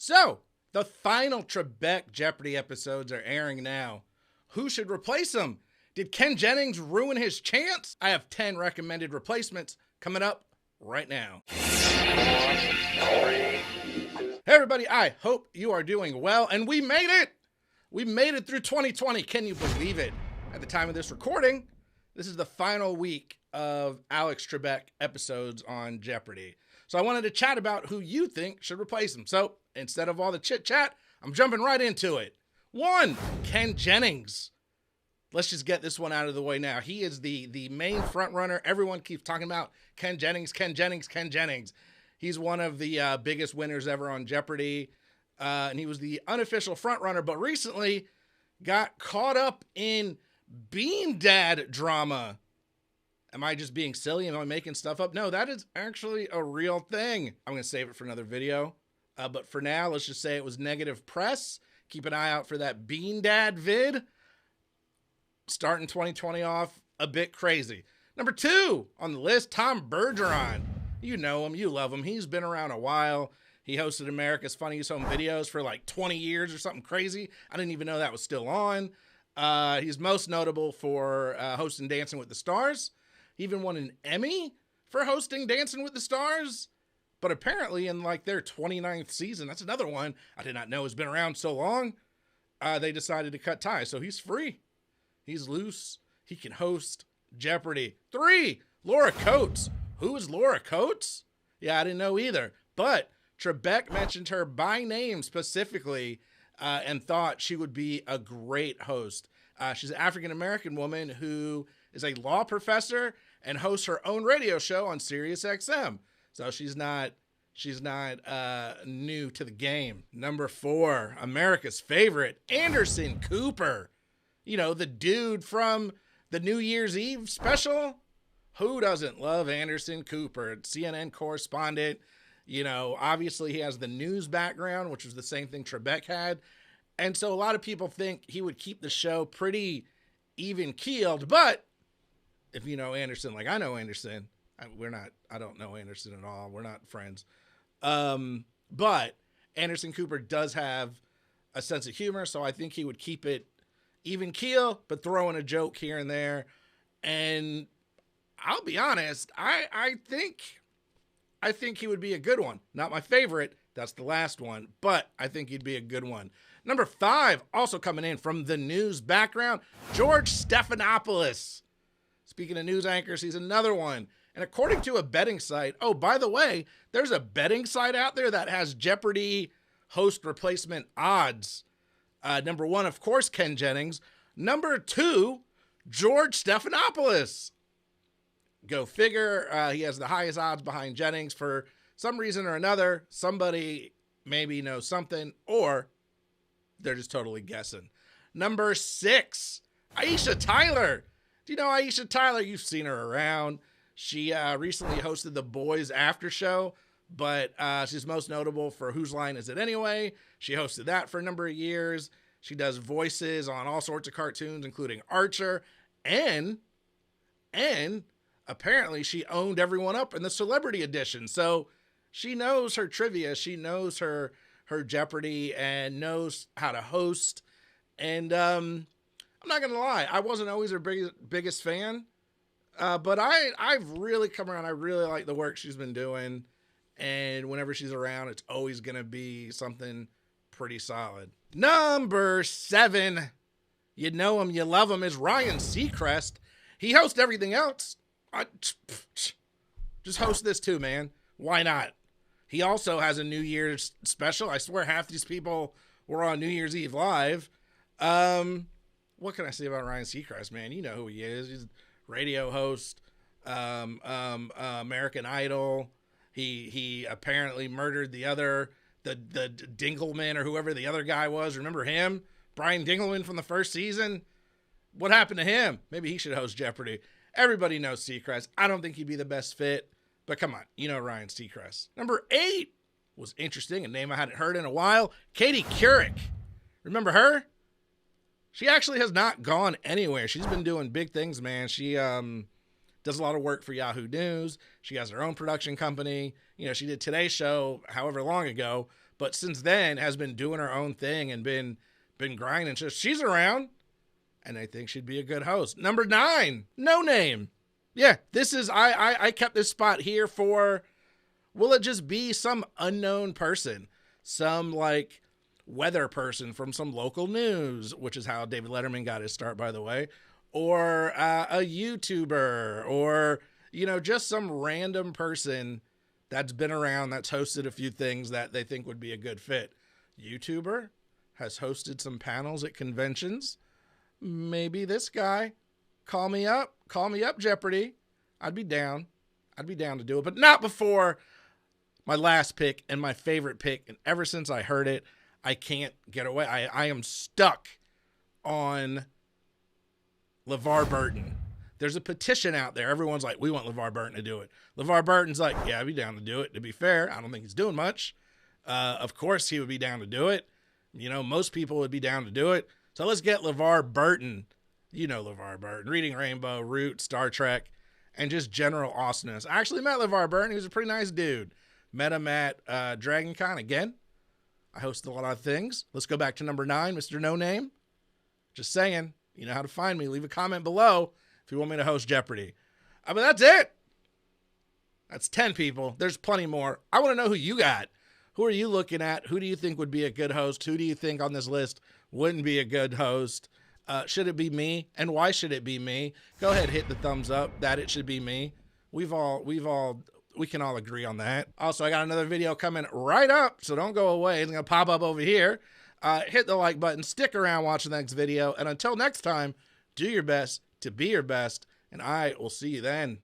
So, the final Trebek Jeopardy episodes are airing now. Who should replace him? Did Ken Jennings ruin his chance? I have 10 recommended replacements coming up right now. Hey everybody, I hope you are doing well, and we made it! We made it through 2020, can you believe it? At the time of this recording, this is the final week of Alex Trebek episodes on Jeopardy. So I wanted to chat about who you think should replace him. So instead of all the chit chat, I'm jumping right into it. 1, Ken Jennings. Let's just get this one out of the way now. He is the main front runner. Everyone keeps talking about Ken Jennings, Ken Jennings, Ken Jennings. He's one of the biggest winners ever on Jeopardy. And he was the unofficial front runner, but recently got caught up in Bean Dad drama. Am I just being silly? Am I making stuff up? No, that is actually a real thing. I'm going to save it for another video. But for now, let's just say it was negative press. Keep an eye out for that Bean Dad vid. Starting 2020 off a bit crazy. Number 2 on the list, Tom Bergeron. You know him, you love him. He's been around a while. He hosted America's Funniest Home Videos for like 20 years or something crazy. I didn't even know that was still on. He's most notable for hosting Dancing with the Stars. He even won an Emmy for hosting Dancing with the Stars. But apparently in like their 29th season, that's another one I did not know has been around so long, they decided to cut ties. So he's free. He's loose. He can host Jeopardy. 3, Laura Coates. Who is Laura Coates? Yeah, I didn't know either. But Trebek mentioned her by name specifically and thought she would be a great host. She's an African-American woman who is a law professor and hosts her own radio show on Sirius XM. So she's not new to the game. Number 4, America's favorite, Anderson Cooper. You know, the dude from the New Year's Eve special. Who doesn't love Anderson Cooper? CNN correspondent. You know, obviously he has the news background, which was the same thing Trebek had. And so a lot of people think he would keep the show pretty even keeled. But if you know Anderson, like I know Anderson, I don't know Anderson at all. We're not friends. But Anderson Cooper does have a sense of humor. So I think he would keep it even keel, but throw in a joke here and there. And I'll be honest, I think he would be a good one. Not my favorite. That's the last one, but I think he'd be a good one. Number 5, also coming in from the news background, George Stephanopoulos. Speaking of news anchors, he's another one. And according to a betting site, oh, by the way, there's a betting site out there that has Jeopardy host replacement odds. Number 1, of course, Ken Jennings. Number 2, George Stephanopoulos. Go figure. He has the highest odds behind Jennings for some reason or another. Somebody maybe knows something, or they're just totally guessing. Number 6, Aisha Tyler. Do you know Aisha Tyler? You've seen her around. She recently hosted the Boys After Show, but she's most notable for Whose Line Is It Anyway? She hosted that for a number of years. She does voices on all sorts of cartoons, including Archer, and apparently she owned everyone up in the Celebrity Edition. So she knows her trivia. She knows her Jeopardy and knows how to host. And I'm not going to lie, I wasn't always her biggest fan. But I've really come around. I really like the work she's been doing. And whenever she's around, it's always going to be something pretty solid. Number 7, you know him, you love him, is Ryan Seacrest. He hosts everything else. Just host this too, man. Why not? He also has a New Year's special. I swear half these people were on New Year's Eve live. What can I say about Ryan Seacrest, man? You know who he is. He's a radio host, American Idol. He apparently murdered the Dinkelman or whoever the other guy was. Remember him? Brian Dinkelman from the first season? What happened to him? Maybe he should host Jeopardy. Everybody knows Seacrest. I don't think he'd be the best fit, but come on, you know Ryan Seacrest. Number 8 was interesting, a name I hadn't heard in a while. Katie Couric. Remember her? She actually has not gone anywhere. She's been doing big things, man. She does a lot of work for Yahoo News. She has her own production company. You know, she did Today's Show however long ago, but since then has been doing her own thing and been grinding. So she's around, and I think she'd be a good host. Number 9, No Name. Yeah, this is, I kept this spot here for, will it just be some unknown person? Some like weather person from some local news, which is how David Letterman got his start, by the way, or a YouTuber, or, you know, just some random person that's been around, that's hosted a few things that they think would be a good fit. YouTuber has hosted some panels at conventions. Maybe this guy. Call me up, Jeopardy. I'd be down to do it, but not before my last pick and my favorite pick. And ever since I heard it, I can't get away. I am stuck on LeVar Burton. There's a petition out there. Everyone's like, we want LeVar Burton to do it. LeVar Burton's like, yeah, I'd be down to do it. To be fair, I don't think he's doing much. Of course he would be down to do it. You know, most people would be down to do it. So let's get LeVar Burton. You know LeVar Burton. Reading Rainbow, Root, Star Trek, and just general awesomeness. I actually met LeVar Burton. He was a pretty nice dude. Met him at DragonCon again. I hosted a lot of things. Let's go back to number 9, Mr. No Name. Just saying, you know how to find me. Leave a comment below if you want me to host Jeopardy. But that's it. That's 10 people. There's plenty more. I want to know who you got. Who are you looking at? Who do you think would be a good host? Who do you think on this list wouldn't be a good host? Should it be me? And why should it be me? Go ahead, hit the thumbs up that it should be me. We can all agree on that. Also, I got another video coming right up, so don't go away. It's going to pop up over here. Hit the like button. Stick around, watch the next video. And until next time, do your best to be your best, and I will see you then.